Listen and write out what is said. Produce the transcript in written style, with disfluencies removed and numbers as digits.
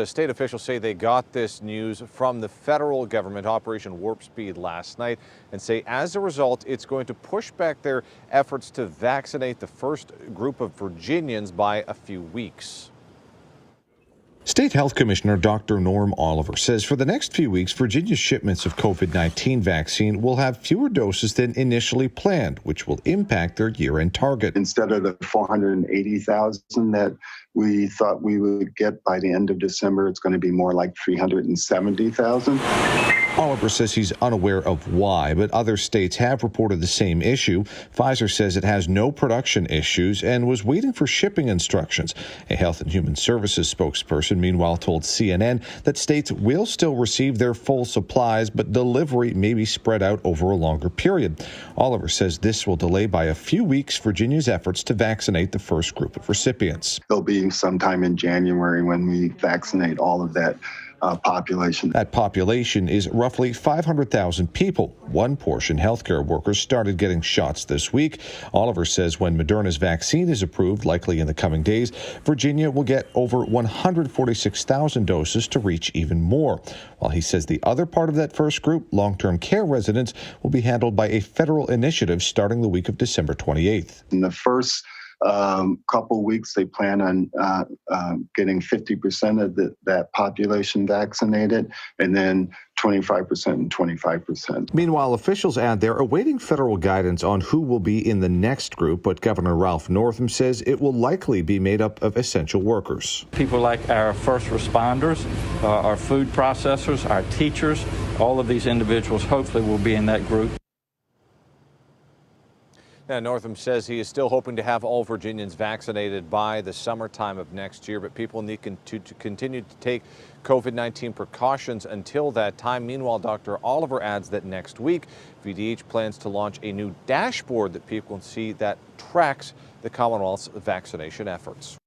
State officials say they got this news from the federal government, Operation Warp Speed, last night, and say as a result, it's going to push back their efforts to vaccinate the first group of Virginians by a few weeks. State Health Commissioner Dr. Norm Oliver says for the next few weeks, Virginia's shipments of COVID-19 vaccine will have fewer doses than initially planned, which will impact their year-end target. Instead of the 480,000 that we thought we would get by the end of December, it's going to be more like 370,000. Oliver says he's unaware of why, but other states have reported the same issue. Pfizer says it has no production issues and was waiting for shipping instructions. A Health and Human Services spokesperson, meanwhile, told CNN that states will still receive their full supplies, but delivery may be spread out over a longer period. Oliver says this will delay by a few weeks Virginia's efforts to vaccinate the first group of recipients. It'll be sometime in January when we vaccinate all of that population. That population is roughly 500,000 people. One portion, healthcare workers, started getting shots this week. Oliver says when Moderna's vaccine is approved, likely in the coming days, Virginia will get over 146,000 doses to reach even more. While he says the other part of that first group, long-term care residents, will be handled by a federal initiative starting the week of December 28th. In the first couple weeks, they plan on getting 50% of that population vaccinated, and then 25% and 25%. Meanwhile, officials add they're awaiting federal guidance on who will be in the next group, but Governor Ralph Northam says it will likely be made up of essential workers. People like our first responders, our food processors, our teachers, all of these individuals hopefully will be in that group. Now, Northam says he is still hoping to have all Virginians vaccinated by the summertime of next year, but people need to continue to take COVID-19 precautions until that time. Meanwhile, Dr. Oliver adds that next week, VDH plans to launch a new dashboard that people can see that tracks the Commonwealth's vaccination efforts.